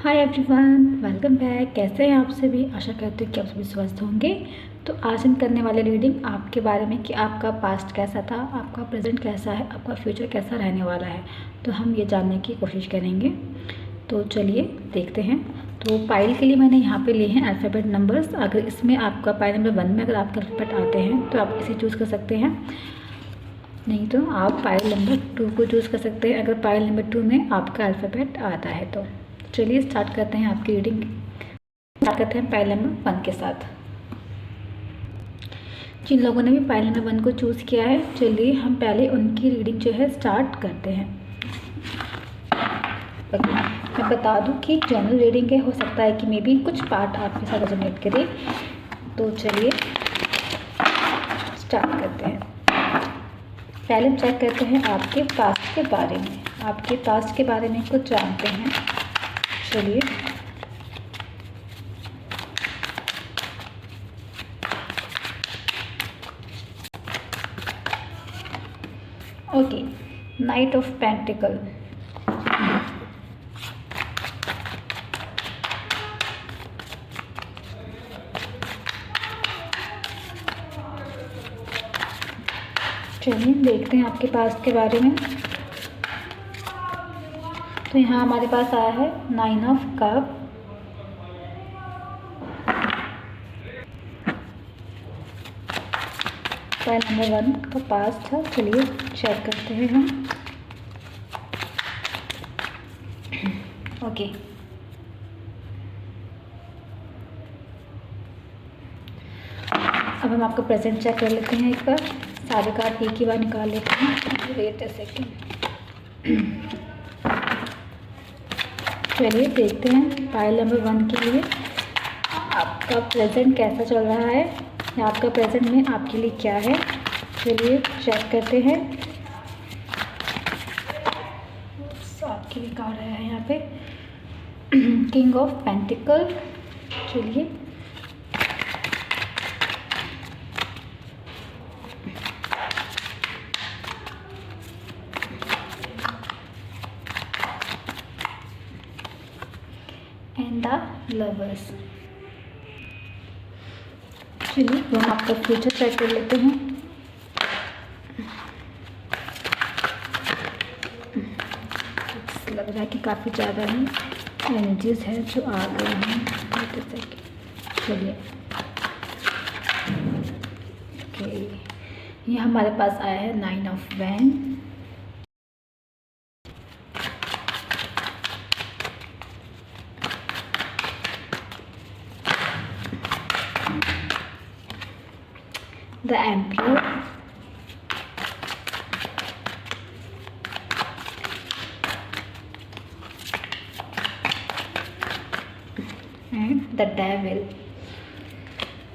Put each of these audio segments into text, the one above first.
Hi everyone, welcome back. कैसे हैं आप सभी? आशा करते हैं कि आप सभी स्वस्थ होंगे। तो आज हम करने वाले रीडिंग आपके बारे में कि आपका पास्ट कैसा था, आपका प्रेजेंट कैसा है, आपका फ्यूचर कैसा रहने वाला है। तो हम ये जानने की कोशिश करेंगे। तो चलिए देखते हैं। तो पाइल के लिए मैंने यहाँ पे लिए हैं अल्फ़ाबेट नंबर्स। अगर इसमें आपका पाइल नंबर 1 में अगर आपके अल्फ़ाबेट आते हैं तो आप इसे चूज़ कर सकते हैं, नहीं तो आप पाइल नंबर 2 को चूज़ कर सकते हैं अगर पाइल नंबर 2 में आपका अल्फ़ाबेट आता है। तो चलिए स्टार्ट करते हैं आपकी रीडिंग। स्टार्ट करते हैं पाइल नंबर 1 के साथ। जिन लोगों ने भी पाइल नंबर 1 को चूज़ किया है, चलिए हम पहले उनकी रीडिंग जो है स्टार्ट करते हैं। मैं बता दूं कि जनरल रीडिंग है, हो सकता है कि मे बी कुछ पार्ट आपके साथ रेजोनेट करे। तो चलिए स्टार्ट करते हैं। पहले हम चेक करते हैं आपके पास्ट के बारे में। आपके पास्ट के बारे में कुछ जानते हैं। चलिए ओके, नाइट ऑफ पेंटिकल। चलिए देखते हैं आपके पास्ट के बारे में। तो यहाँ हमारे पास आया है 9 ऑफ कप। पाइल नंबर 1 का पास्ट था। चलिए चेक करते हैं हम। ओके, अब हम आपका प्रेजेंट चेक कर लेते हैं। एक बार सारे कार्ड एक ही बार निकाल लेते हैं। Wait a second. चलिए देखते हैं पाइल नंबर 1 के लिए आपका प्रेजेंट कैसा चल रहा है या आपका प्रेजेंट में आपके लिए क्या है। चलिए चेक करते हैं। आपके लिए कार्ड आया है यहाँ पे किंग ऑफ पेंटिकल। चलिए एंड द लवर्स। चलिए हम आपका फ्यूचर चेक कर लेते हैं। लग रहा है कि काफ़ी ज़्यादा ही एनर्जीज है जो आ गई हैं। चलिए ओके, ये हमारे पास आया है 9 ऑफ वैन। The Emperor, and the Devil।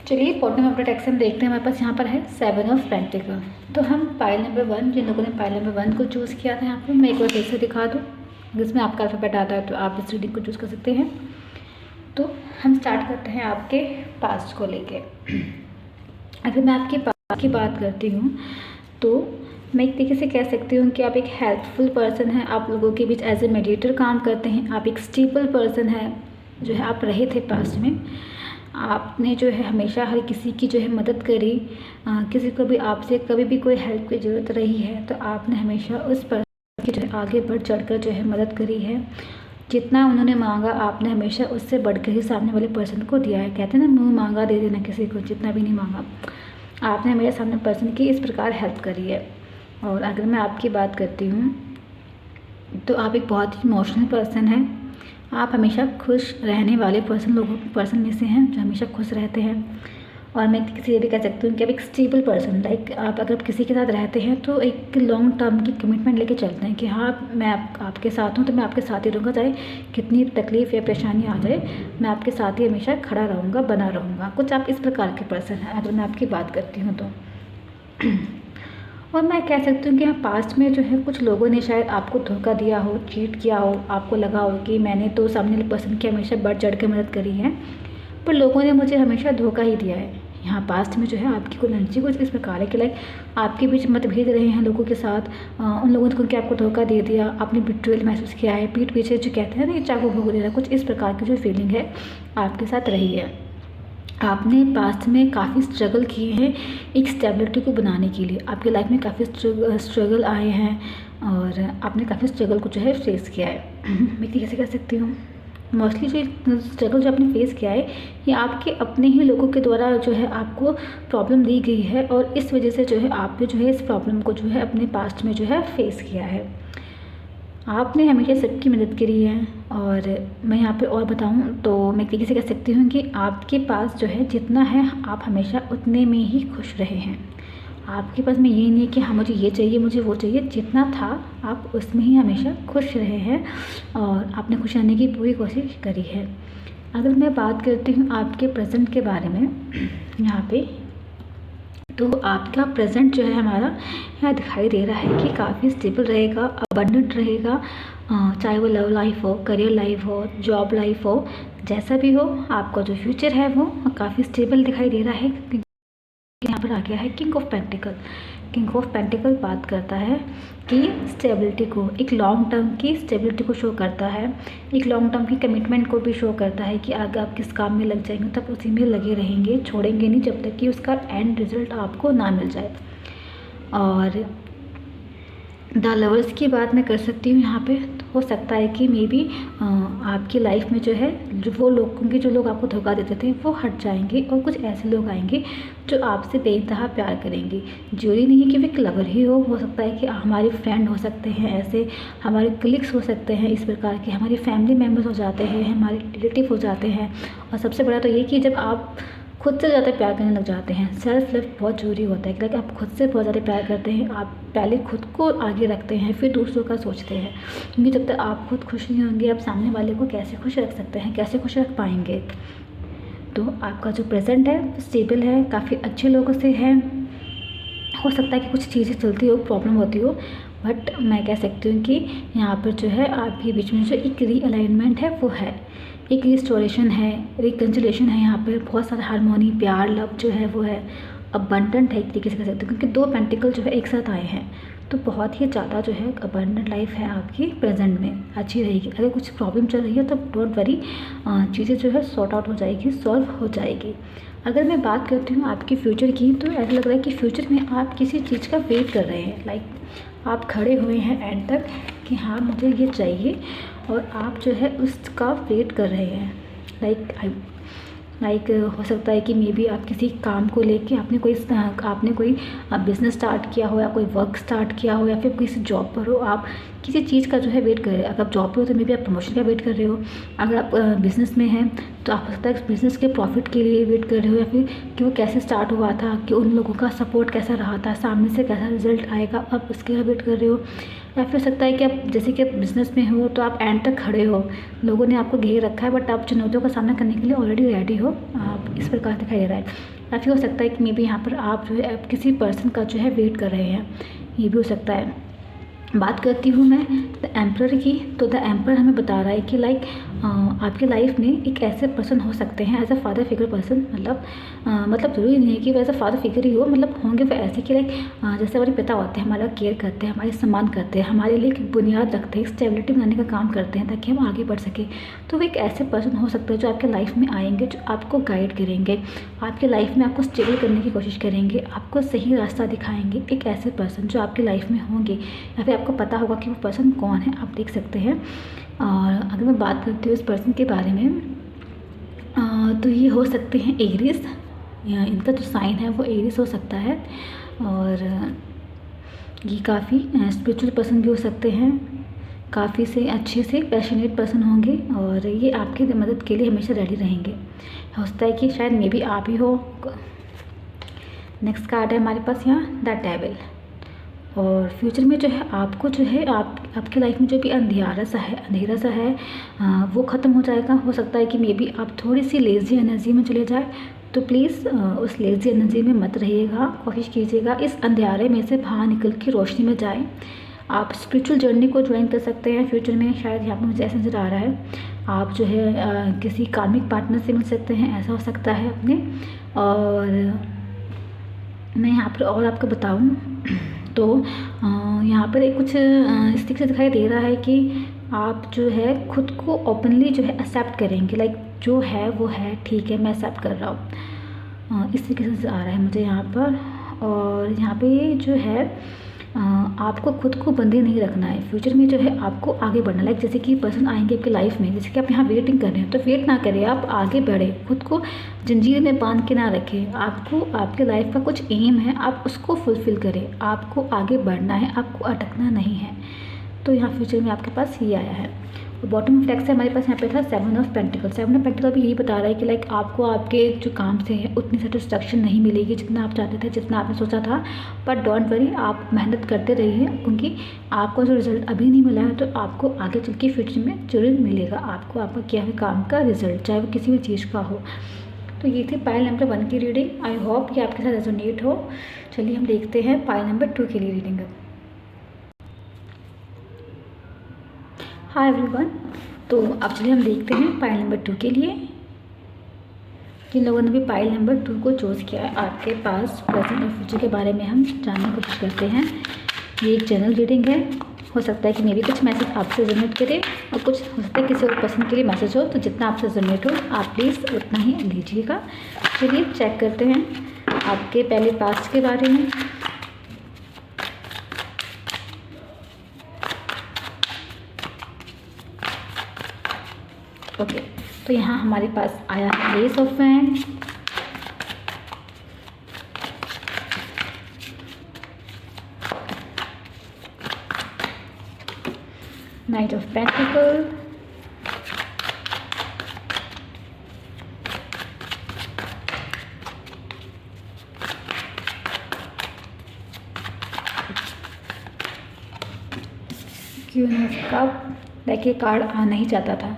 चलिए पॉइंट ऑफ प्रोटेक्शन देखते हैं। हमारे पास यहाँ पर है 7 ऑफ पेंटिकल। तो हम पाइल नंबर 1, जिन लोगों ने पाइल नंबर 1 को चूज़ किया था, यहाँ पर मैं एक बार फिर से दिखा दूँ। जिसमें आपका अल्फ़ाबेट आता है तो आप इस रीडिंग को चूज़ कर सकते हैं। तो हम स्टार्ट करते हैं आपके पास्ट को लेके। अगर मैं आपके पास्ट की बात करती हूँ तो मैं एक तरीके से कह सकती हूँ कि आप एक हेल्पफुल पर्सन हैं। आप लोगों के बीच एज ए मीडिएटर काम करते हैं। आप एक स्टेबल पर्सन है जो है आप रहे थे पास्ट में। आपने जो है हमेशा हर किसी की जो है मदद करी। किसी को भी आपसे कभी भी कोई हेल्प की ज़रूरत रही है तो आपने हमेशा उस पर्सन की जो है आगे बढ़ चढ़कर जो है मदद करी है। जितना उन्होंने मांगा आपने हमेशा उससे बढ़कर ही सामने वाले पर्सन को दिया है। कहते हैं ना, मुँह मांगा दे देना किसी को, जितना भी नहीं मांगा। आपने मेरे सामने पर्सन की इस प्रकार हेल्प करी है। और अगर मैं आपकी बात करती हूँ तो आप एक बहुत ही इमोशनल पर्सन हैं। आप हमेशा खुश रहने वाले पर्सन में से हैं जो हमेशा खुश रहते हैं। और मैं किसी ये भी कह सकती हूँ कि आप एक स्टेबल पर्सन, लाइक आप अगर किसी के साथ रहते हैं तो एक लॉन्ग टर्म की कमिटमेंट लेके चलते हैं कि हाँ मैं आपके साथ हूँ तो मैं आपके साथ ही रहूँगा, चाहे कितनी तकलीफ़ या परेशानी आ जाए मैं आपके साथ ही हमेशा खड़ा रहूँगा, बना रहूँगा। कुछ आप इस प्रकार के पर्सन हैं अगर मैं आपकी बात करती हूँ तो। और मैं कह सकती हूँ कि हाँ पास्ट में जो है कुछ लोगों ने शायद आपको धोखा दिया हो, चीट किया हो। आपको लगा हो कि मैंने तो सामने वाले पर्सन की हमेशा बढ़ चढ़ के मदद करी है, पर लोगों ने मुझे हमेशा धोखा ही दिया है। यहाँ पास्ट में जो है आपकी कोई एनर्जी कुछ इस प्रकार है कि लाइक आपके बीच मतभेद रहे हैं लोगों के साथ, उन लोगों ने आपको धोखा दे दिया, आपने बिट्रेयल महसूस किया है, पीठ पीछे जो कहते हैं ना, ये चाकू भोग देना, कुछ इस प्रकार की जो फीलिंग है आपके साथ रही है। आपने पास्ट में काफ़ी स्ट्रगल किए हैं एक स्टेबिलिटी को बनाने के लिए, आपकी लाइफ में काफ़ी स्ट्रगल आए हैं और आपने काफ़ी स्ट्रगल को जो है फेस किया है। मैं कैसे कह सकती हूँ, मोस्टली जो स्ट्रगल जो आपने फेस किया है ये आपके अपने ही लोगों के द्वारा जो है आपको प्रॉब्लम दी गई है और इस वजह से जो है आपने जो है इस प्रॉब्लम को जो है अपने पास्ट में जो है फेस किया है। आपने हमेशा सबकी मदद करी है और मैं यहाँ पे और बताऊँ तो मैं तरीके से कह सकती हूँ कि आपके पास जो है जितना है आप हमेशा उतने में ही खुश रहे हैं। आपके पास में ये नहीं है कि हाँ मुझे ये चाहिए मुझे वो चाहिए, जितना था आप उसमें ही हमेशा खुश रहे हैं और आपने खुश रहने की पूरी कोशिश करी है। अगर मैं बात करती हूँ आपके प्रेजेंट के बारे में यहाँ पे, तो आपका प्रेजेंट जो है हमारा यहाँ दिखाई दे रहा है कि काफ़ी स्टेबल रहेगा, अबंडेंट रहेगा, चाहे वो लव लाइफ हो, करियर लाइफ हो, जॉब लाइफ हो, जैसा भी हो आपका जो फ्यूचर है वो काफ़ी स्टेबल दिखाई दे रहा है। यहाँ पर आ गया है king of pentacle. King of pentacle बात करता है कि स्टेबिलिटी को, एक लॉन्ग टर्म की स्टेबिलिटी को शो करता है, एक लॉन्ग टर्म की कमिटमेंट को भी शो करता है कि अगर आप किस काम में लग जाएंगे तब उसी में लगे रहेंगे, छोड़ेंगे नहीं जब तक कि उसका एंड रिजल्ट आपको ना मिल जाए। और द लवर्स की बात मैं कर सकती हूँ यहाँ पे, तो हो सकता है कि मे बी आपकी लाइफ में जो है वो लोगों के जो लोग आपको धोखा देते थे वो हट जाएंगे और कुछ ऐसे लोग आएंगे जो आपसे बेइंतहा प्यार करेंगे। जरूरी नहीं कि वे एक लवर ही हो सकता है कि हमारे फ्रेंड हो सकते हैं, ऐसे हमारे कलीग्स हो सकते हैं, इस प्रकार के हमारे फैमिली मेम्बर्स हो जाते हैं, हमारे रिलेटिव हो जाते हैं। और सबसे बड़ा तो ये कि जब आप खुद से ज़्यादा प्यार करने लग जाते हैं, सेल्फ लव बहुत ज़रूरी होता है कि आप खुद से बहुत ज़्यादा प्यार करते हैं, आप पहले खुद को आगे रखते हैं फिर दूसरों का सोचते हैं, क्योंकि जब तक आप खुद खुश नहीं होंगे आप सामने वाले को कैसे खुश रख सकते हैं, कैसे खुश रख पाएंगे। तो आपका जो प्रेजेंट है स्टेबल है, काफ़ी अच्छे लोगों से है। हो सकता है कि कुछ चीज़ें चलती हो, प्रॉब्लम होती हो, बट मैं कह सकती हूँ कि यहाँ पर जो है आपके बीच में जो एक रीअलाइनमेंट है वो है, एक रिस्टोरेशन है, रिकन्सिलेशन है। यहाँ पर बहुत सारा हारमोनी, प्यार, लव जो है वो है, अबंडेंट है एक तरीके से कह सकते हैं, क्योंकि दो पेंटिकल जो है एक साथ आए हैं। तो बहुत ही ज़्यादा जो है अबंडेंट लाइफ है आपकी प्रेजेंट में, अच्छी रहेगी। अगर कुछ प्रॉब्लम चल रही है तो डोंट वरी, चीज़ें जो है सॉर्ट आउट हो जाएगी, सॉल्व हो जाएगी। अगर मैं बात करती हूँ आपके फ्यूचर की, तो ऐसा लग रहा है कि फ्यूचर में आप किसी चीज़ का वेट कर रहे हैं, लाइक आप खड़े हुए हैं एंड तक कि हाँ मुझे ये चाहिए और आप जो है उसका वेट कर रहे हैं। लाइक हो सकता है कि मे बी आप किसी काम को लेके आपने कोई बिज़नेस स्टार्ट किया हो या कोई वर्क स्टार्ट किया हो या फिर किसी जॉब पर हो, आप किसी चीज़ का जो है वेट कर रहे हैं। अगर आप जॉब पे हो तो मे बी आप प्रमोशन का वेट कर रहे हो, अगर आप बिज़नेस में हैं तो आप हो सकता है बिज़नेस के प्रॉफिट के लिए वेट कर रहे हो, या फिर कि वो कैसे स्टार्ट हुआ था, कि उन लोगों का सपोर्ट कैसा रहा था, सामने से कैसा रिजल्ट आएगा, आप उसके लिए वेट कर रहे हो। या फिर हो सकता है कि आप जैसे कि आप बिज़नेस में हो तो आप एंड तक खड़े हो, लोगों ने आपको घेर रखा है बट आप चुनौतियों का सामना करने के लिए ऑलरेडी रेडी हो, आप इस प्रकार दिखाई दे रहा है। या फिर हो सकता है कि मे बी यहाँ पर आप जो है किसी पर्सन का जो है वेट कर रहे हैं, ये भी हो सकता है। बात करती हूँ मैं द एम्परर की, तो द एम्परर हमें बता रहा है कि लाइक आपके लाइफ में एक ऐसे पर्सन हो सकते हैं as a father figure person, मतलब ज़रूरी नहीं है कि वो एज अ फादर फिगर ही हो, मतलब होंगे वो ऐसे कि लाइक जैसे हमारे पिता होते हैं, हमारा केयर करते हैं, हमारे सम्मान करते हैं, हमारे लिए एक बुनियाद रखते हैं, स्टेबिलिटी बनाने का काम करते हैं ताकि हम आगे बढ़ सकें। तो वो एक ऐसे पर्सन हो सकते हैं जो आपके लाइफ में आएंगे, जो आपको गाइड करेंगे, आपके लाइफ में आपको स्टेबल करने की कोशिश करेंगे, आपको सही रास्ता दिखाएंगे। एक ऐसे पर्सन जो आपकी लाइफ में होंगे, या फिर आपको पता होगा कि वो पर्सन कौन है, आप देख सकते हैं। और अगर मैं बात करती हूँ इस पर्सन के बारे में, तो ये हो सकते हैं एरीज, इनका जो साइन है वो एरीज हो सकता है। और ये काफ़ी स्पिरिचुअल पर्सन भी हो सकते हैं, काफ़ी से अच्छे से पैशनेट पर्सन होंगे और ये आपकी मदद के लिए हमेशा रेडी रहेंगे। हो सकता है कि शायद मे बी आप ही हो। नेक्स्ट कार्ड है हमारे पास यहाँ द डेविल। और फ्यूचर में जो है आपको जो है आपकी लाइफ में जो भी अंधेरा सा है वो ख़त्म हो जाएगा। हो सकता है कि मे बी आप थोड़ी सी लेज़ी एनर्जी में चले जाए, तो प्लीज़ उस लेज़ी एनर्जी में मत रहिएगा, कोशिश कीजिएगा इस अंधेरे में से बाहर निकल के रोशनी में जाएं। आप स्पिरिचुअल जर्नी को ज्वाइन कर सकते हैं फ्यूचर में, शायद यहाँ पर मुझे ऐसा नज़र आ रहा है। आप जो है किसी कार्मिक पार्टनर से मिल सकते हैं, ऐसा हो सकता है अपने। और मैं यहाँ पर और आपको बताऊँ तो यहाँ पर एक कुछ इस तरीके से दिखाई दे रहा है कि आप जो है खुद को ओपनली जो है एक्सेप्ट करेंगे, लाइक जो है वो है, ठीक है मैं एक्सेप्ट कर रहा हूँ, इस तरीके से आ रहा है मुझे यहाँ पर। और यहाँ पे जो है आपको खुद को बंधे नहीं रखना है, फ्यूचर में जो है आपको आगे बढ़ना, लाइक जैसे कि पर्सन आएंगे आपकी लाइफ में, जैसे कि आप यहाँ वेटिंग कर रहे हैं तो वेट ना करें, आप आगे बढ़े, खुद को जंजीर में बांध के ना रखें। आपको आपके लाइफ का कुछ एम है, आप उसको फुलफ़िल करें, आपको आगे बढ़ना है, आपको अटकना नहीं है। तो यहाँ फ्यूचर में आपके पास ये आया है। और बॉटम ऑफ डेक से हमारे पास यहाँ पे था 7 ऑफ पेंटिकल। 7 ऑफ पेंटिकल भी यही बता रहा है कि लाइक आपको आपके जो काम से है उतनी सेटिस्फेक्शन नहीं मिलेगी जितना आप चाहते थे, जितना आपने सोचा था। बट डोंट वरी, आप मेहनत करते रहिए, क्योंकि आपको जो रिजल्ट अभी नहीं मिला है तो आपको आगे चल के फ्यूचर में जरूर मिलेगा, आपको आपका किया हुए काम का रिजल्ट, चाहे वो किसी भी चीज़ का हो। तो ये थी पाइल नंबर 1 की रीडिंग। आई होप कि आपके साथ रेजोनेट हो। चलिए हम देखते हैं पाइल नंबर 2 के लिए रीडिंग। हाय एवरीवन, तो अब चलिए हम देखते हैं पाइल नंबर 2 के लिए। जिन लोगों ने भी पाइल नंबर 2 को चूज़ किया है, आपके पास प्रेजेंट और फ्यूचर के बारे में हम जानने की कोशिश करते हैं। ये एक जनरल रीडिंग है, हो सकता है कि मेरी कुछ मैसेज आपसे रेजोनेट करे और कुछ हो सकता है किसी और पर्सन के लिए मैसेज हो, तो जितना आपसे रेजोनेट हो आप प्लीज़ उतना ही लीजिएगा। चलिए चेक करते हैं आपके पहले पास्ट के बारे में। ओके, तो यहाँ हमारे पास आया है S of wand, night of pentacle, queen of cup. देखिए कार्ड आना ही चाहता था,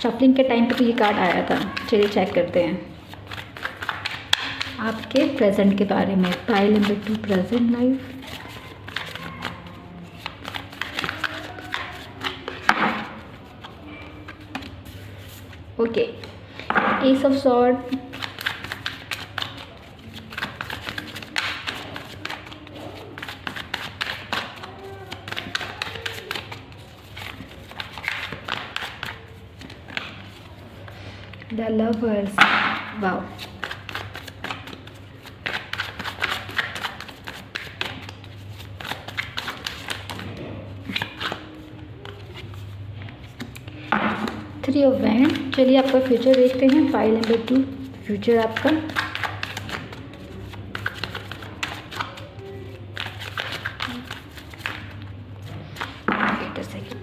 शफलिंग के टाइम पे तो ये कार्ड आया था। चलिए चेक करते हैं आपके प्रेजेंट के बारे में। Pile number 2 present life, okay, S of sword, the lovers, wow, three of wand. चलिए आपका फ्यूचर देखते हैं, पाइल नंबर 2 फ्यूचर आपका।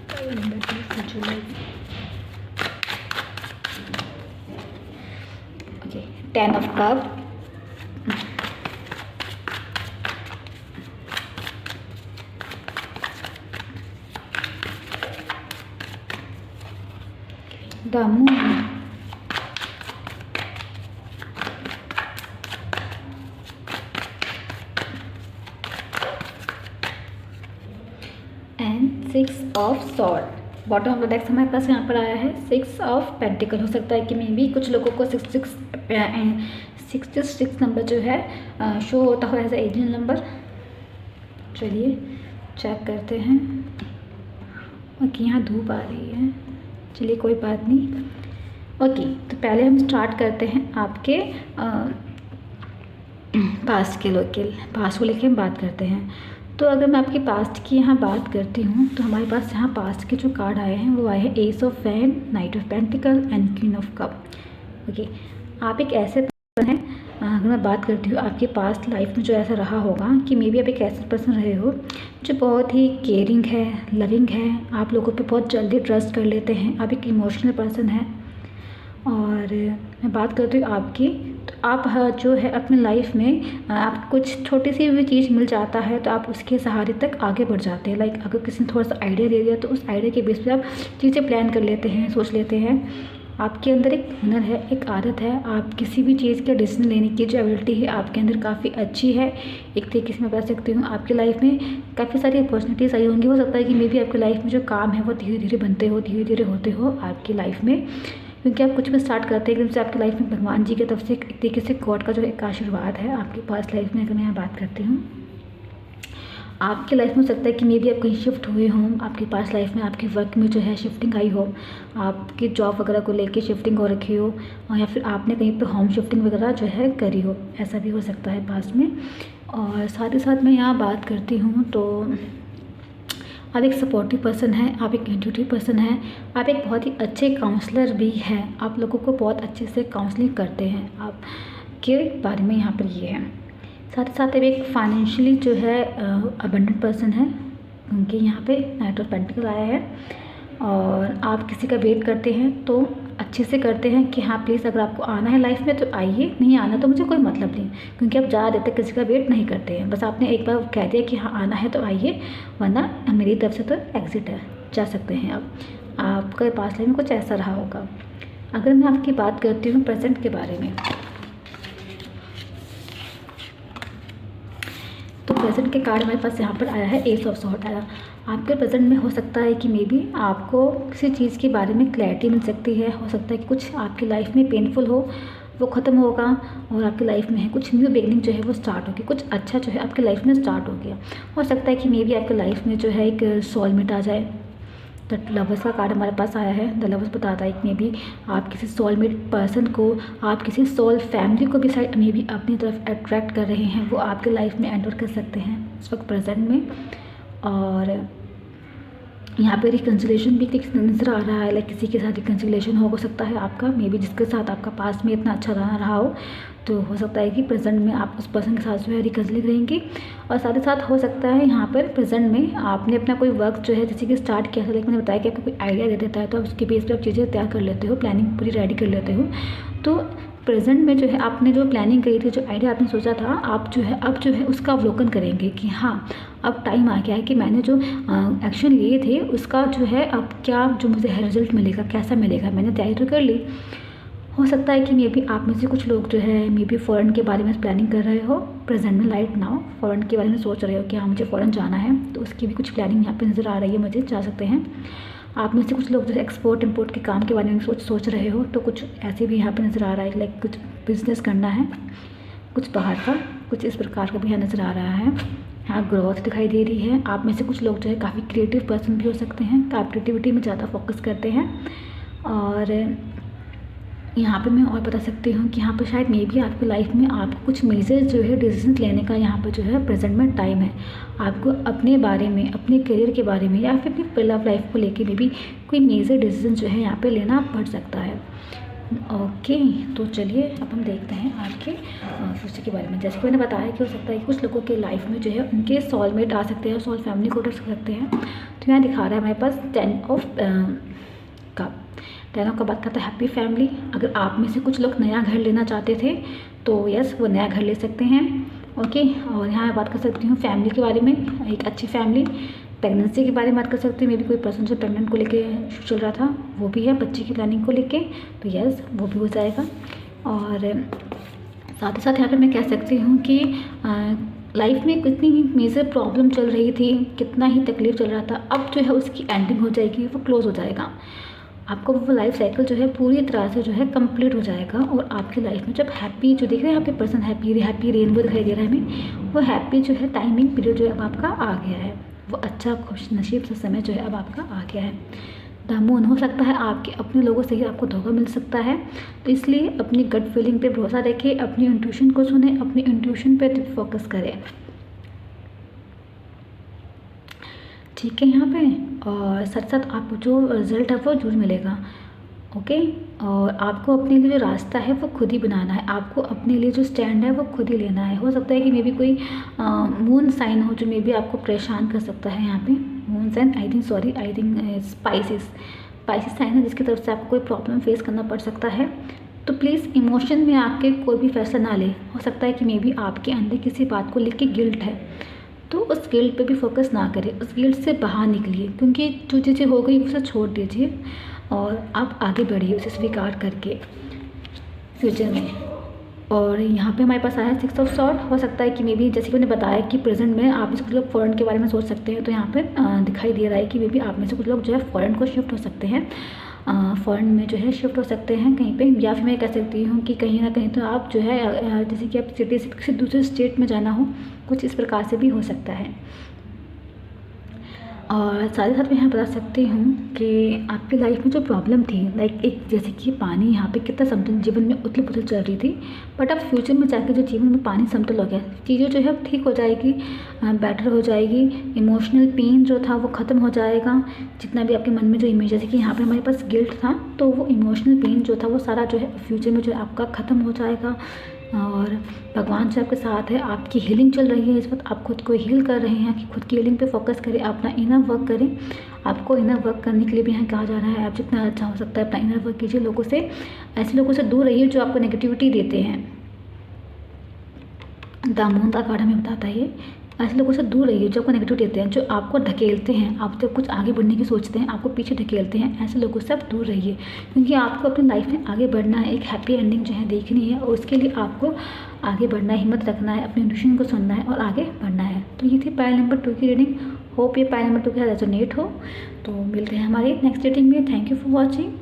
Pile number 2 future life, okay, 10 of cup, the moon, and 6 of sword. Bottom of the deck हमारे पास यहाँ पर आया है 6 ऑफ पेंटिकल। हो सकता है कि मे बी कुछ लोगों को 66 नंबर जो है शो होता हो एज ए एजेंट नंबर। चलिए चेक करते हैं। ओके, यहाँ धूप आ रही है, चलिए कोई बात नहीं। ओके, तो पहले हम स्टार्ट करते हैं आपके पास्ट के पास्ट को लेके हम बात करते हैं। तो अगर मैं आपके पास्ट की यहाँ बात करती हूँ तो हमारे पास यहाँ पास्ट के जो कार्ड आए हैं वो आए हैं S of wand, night of pentacle and queen of cup. Okay, आप एक ऐसे पर्सन हैं, अगर मैं बात करती हूँ आपके पास्ट लाइफ में जो ऐसा रहा होगा कि मे बी आप एक ऐसे पर्सन रहे हो जो बहुत ही केयरिंग है, लविंग है, आप लोगों पे बहुत जल्दी ट्रस्ट कर लेते हैं, आप एक इमोशनल पर्सन है। और मैं बात करती हूँ आपकी, तो आप जो है अपनी लाइफ में आप कुछ छोटी सी भी चीज़ मिल जाता है तो आप उसके सहारे तक आगे बढ़ जाते हैं। लाइक अगर किसी ने थोड़ा सा आइडिया दे दिया तो उस आइडिया के बेस पे आप चीज़ें प्लान कर लेते हैं, सोच लेते हैं आपके अंदर एक हुनर है, एक आदत है, आप किसी भी चीज़ के डिसीजन लेने की जो एबिलिटी है आपके अंदर काफ़ी अच्छी है। एक तरीके से मैं बता सकती हूँ आपकी लाइफ में काफ़ी सारी अपॉर्चुनिटीज़ आई होंगी। हो सकता है कि मे बी आपकी लाइफ में जो काम है वो धीरे धीरे बनते हो, धीरे धीरे होते हो आपकी लाइफ में, क्योंकि आप कुछ भी स्टार्ट करते हैं एकदम से आपकी लाइफ में भगवान जी की तरफ से एक तरीके से गॉड का जो एक आशीर्वाद है आपके पास लाइफ में। अगर मैं यहाँ बात करती हूँ आपकी लाइफ में हो सकता है कि मे बी आप कहीं शिफ्ट हुए हों, आपके पास लाइफ में आपके वर्क में जो है शिफ्टिंग आई हो, आपकी जॉब वगैरह को लेके शिफ्टिंग हो रखी हो, या फिर आपने कहीं पे होम शिफ्टिंग वगैरह जो है करी हो, ऐसा भी हो सकता है पास में। और साथ ही साथ मैं यहाँ बात करती हूँ तो आप एक सपोर्टिव पर्सन हैं, आप एक इंट्यूटिव पर्सन हैं, आप एक बहुत ही अच्छे काउंसलर भी हैं, आप लोगों को बहुत अच्छे से काउंसलिंग करते हैं, आप के बारे में यहाँ पर ये है। साथ ही साथ एक फाइनेंशियली जो है अबंडेंट पर्सन है, क्योंकि यहाँ पे नाइट ऑफ पेंटिकल आया है। और आप किसी का वेट करते हैं तो अच्छे से करते हैं कि हाँ प्लीज़ अगर आपको आना है लाइफ में तो आइए, नहीं आना तो मुझे कोई मतलब नहीं, क्योंकि आप ज़्यादा देर तक किसी का वेट नहीं करते हैं। बस आपने एक बार कह दिया कि हाँ आना है तो आइए, वरना मेरी तरफ से तो एग्ज़िट है, जा सकते हैं आप। आपके पास लाइफ में कुछ ऐसा रहा होगा। अगर मैं आपकी बात करती हूँ प्रेजेंट के बारे में, तो प्रेजेंट के कार्ड हमारे पास यहाँ पर आया है एस ऑफ सॉर्ड आया। आपके प्रेजेंट में हो सकता है कि मे बी आपको किसी चीज़ के बारे में क्लैरिटी मिल सकती है, हो सकता है कि कुछ आपकी लाइफ में पेनफुल हो वो ख़त्म होगा और आपकी लाइफ में है कुछ न्यू बिगनिंग जो है वो स्टार्ट होगी, कुछ अच्छा जो है आपकी लाइफ में स्टार्ट हो गया। हो सकता है कि मे बी आपकी लाइफ में जो है एक सोलमेट आ जाए। द लवर्स का कार्ड हमारे पास आया है। द लवर्स बताता है कि मे बी आप किसी सोलमेट पर्सन को, आप किसी सोल फैमिली को भी शायद मे बी अपनी तरफ अट्रैक्ट कर रहे हैं, वो आपके लाइफ में एंटर कर सकते हैं इस वक्त प्रेजेंट में। और यहाँ पे रिकन्सिलेशन भी नज़र आ रहा है, लाइक किसी के साथ रिकन्सिलेशन हो सकता है आपका, मे बी जिसके साथ आपका पास में इतना अच्छा रहा हो, तो हो सकता है कि प्रेजेंट में आप उस पर्सन के साथ जो है रिकन्सिल रहेंगी। और साथ ही साथ हो सकता है यहाँ पर प्रेजेंट में आपने अपना कोई वर्क जो है जैसे कि स्टार्ट किया था, लाइक मैंने बताया कि आपको कोई आइडिया दे देता है तो आप उसके बेस पर आप चीज़ें तैयार कर लेते हो, प्लानिंग पूरी रेडी कर लेते हो। तो प्रेजेंट में जो है आपने जो प्लानिंग करी थी, जो आइडिया आपने सोचा था, आप जो है अब जो है उसका अवलोकन करेंगे कि हाँ अब टाइम आ गया है कि मैंने जो एक्शन लिए थे उसका जो है अब क्या जो मुझे रिजल्ट मिलेगा, कैसा मिलेगा, मैंने तैयारी तो कर ली। हो सकता है कि मे बी आप में से कुछ लोग जो है मे बी फ़ॉरेन के बारे में प्लानिंग कर रहे हो, प्रेजेंट में लाइट नाउ फ़ॉरेन के बारे में सोच रहे हो कि हाँ मुझे फ़ॉरेन जाना है, तो उसकी भी कुछ प्लानिंग यहाँ पे नज़र आ रही है, मुझे जा सकते हैं। आप में से कुछ लोग जो एक्सपोर्ट इम्पोर्ट के काम के बारे में सोच रहे हो, तो कुछ ऐसे भी यहाँ पे नज़र आ रहा है, लाइक कुछ बिजनेस करना है कुछ बाहर का, कुछ इस प्रकार का भी यहाँ नज़र आ रहा है। यहाँ ग्रोथ दिखाई दे रही है। आप में से कुछ लोग जो है काफ़ी क्रिएटिव पर्सन भी हो सकते हैं, क्रिएटिविटी में ज़्यादा फोकस करते हैं। और यहाँ पे मैं और बता सकती हूँ कि यहाँ पर शायद मे बी आपकी लाइफ में आपको कुछ मेजर जो है डिसीजन लेने का यहाँ पर जो है प्रेजेंट में टाइम है। आपको अपने बारे में, अपने करियर के बारे में या फिर अपनी लव लाइफ को लेके मे बी कोई मेजर डिसीजन जो है यहाँ पे लेना पड़ सकता है। ओके, तो चलिए अब हम देखते हैं आपके फ्यूचर के बारे में। जैसे कि मैंने बताया कि हो सकता है कि कुछ लोगों के लाइफ में जो है उनके सोलमेट आ सकते हैं, सोल फैमिली को रख सकते हैं। तो यहाँ दिखा रहा है हमारे पास 10 ऑफ कप बात करता है हैप्पी फैमिली। अगर आप में से कुछ लोग नया घर लेना चाहते थे तो यस वो नया घर ले सकते हैं। ओके, और यहाँ मैं बात कर सकती हूँ फैमिली के बारे में, एक अच्छी फैमिली। प्रेगनेंसी के बारे में बात कर सकते हैं, मे बी कोई पर्सन जो प्रेगनेंट को लेके चल रहा था वो भी है, बच्चे की प्लानिंग को लेके, तो यस वो भी हो जाएगा। और साथ ही साथ यहाँ पे मैं कह सकती हूँ कि लाइफ में कितनी भी मेजर प्रॉब्लम चल रही थी, कितना ही तकलीफ चल रहा था, अब जो है उसकी एंडिंग हो जाएगी, वो क्लोज हो जाएगा। आपको वो लाइफ साइकिल जो है पूरी तरह से जो है कंप्लीट हो जाएगा। और आपकी लाइफ में जब हैप्पी जो दिख रहे हैं यहाँ पे पर्सन, हैप्पी रेनबो दिखाई दे रहा है हमें, वो हैप्पी जो है टाइमिंग पीरियड जो है अब आपका आ गया है, वो अच्छा खुश नसीब सा समय जो है अब आपका आ गया है। द मून हो सकता है आपके अपने लोगों से ही आपको धोखा मिल सकता है, तो इसलिए अपनी गट फीलिंग पे भरोसा रखें, अपनी इंट्यूशन को सुने, अपनी इंट्यूशन पे फोकस करें, ठीक है यहाँ पे। और साथ साथ आपको जो रिज़ल्ट है वो जरूर मिलेगा। ओके, और आपको अपने लिए जो रास्ता है वो खुद ही बनाना है, आपको अपने लिए जो स्टैंड है वो खुद ही लेना है। हो सकता है कि मे बी कोई मून साइन हो जो मे बी आपको परेशान कर सकता है। यहाँ पे moon sign I think Pisces sign है, जिसकी तरफ से आपको कोई प्रॉब्लम फेस करना पड़ सकता है। तो प्लीज़ इमोशन में आके कोई भी फैसला ना ले। हो सकता है कि मे बी आपके अंदर किसी बात को लेके गिल्ट है, तो उस गिल्ट पे भी फोकस ना करें, उस गिल्ट से बाहर निकलिए, क्योंकि जो चीज़ें हो गई उसे छोड़ दीजिए। और आप आगे बढ़िए उसे स्वीकार करके फ्यूचर में। और यहाँ पे हमारे पास आया है 6 ऑफ सॉर्ड। हो सकता है कि मे बी जैसे कि मैंने बताया कि प्रेजेंट में आप में से कुछ लोग फ़ॉरेन के बारे में सोच सकते हैं, तो यहाँ पे दिखाई दे रहा है कि मे बी आप में से कुछ लोग जो है फ़ॉरेन को शिफ्ट हो सकते हैं, फ़ॉरेन में जो है शिफ्ट हो सकते हैं कहीं पे। या फिर मैं कह सकती हूँ कि कहीं ना कहीं तो आप जो है जैसे कि आप सिटी से किसी दूसरे स्टेट में जाना हो, कुछ इस प्रकार से भी हो सकता है। और साथ ही साथ मैं यहाँ बता सकती हूँ कि आपकी लाइफ में जो प्रॉब्लम थी, लाइक एक जैसे कि पानी यहाँ पे कितना समतल जीवन में उथल पुथल चल रही थी, बट अब फ्यूचर में जाकर जो जीवन में पानी समतल हो गया, चीज़ें जो है ठीक हो जाएगी, बेटर हो जाएगी। इमोशनल पेन जो था वो ख़त्म हो जाएगा। जितना भी आपके मन में जो इमेज, जैसे कि यहाँ पर हमारे पास गिल्ट था, तो वो इमोशनल पेन जो था वो सारा जो है फ्यूचर में जो है आपका ख़त्म हो जाएगा। और भगवान से आपके साथ है, आपकी हीलिंग चल रही है इस वक्त, आप खुद को हील कर रहे हैं कि खुद की हीलिंग पे फोकस करें, अपना इनर वर्क करें। आपको इनर वर्क करने के लिए भी यहाँ कहा जा रहा है, आप जितना अच्छा हो सकता है अपना इनर वर्क कीजिए। लोगों से, ऐसे लोगों से दूर रहिए जो आपको नेगेटिविटी देते हैं। दामोन का कार्ड हमें बताता है ये, ऐसे लोगों से दूर रहिए जो आपको नेगेटिव देते हैं, जो आपको ढकेलते हैं, आप जब कुछ आगे बढ़ने की सोचते हैं आपको पीछे ढकेलते हैं, ऐसे लोगों से आप दूर रहिए। क्योंकि आपको अपनी लाइफ में आगे बढ़ना है, एक हैप्पी एंडिंग जो है देखनी है, और उसके लिए आपको आगे बढ़ना है, हिम्मत रखना है, अपने इंट्यूशन को सुनना है और आगे बढ़ना है। तो ये थी पाइल नंबर 2 की रीडिंग। होप ये पाइल नंबर 2 के साथ रेजोनेट हो। तो मिलते हैं हमारी नेक्स्ट रीडिंग में। Thank you for watching.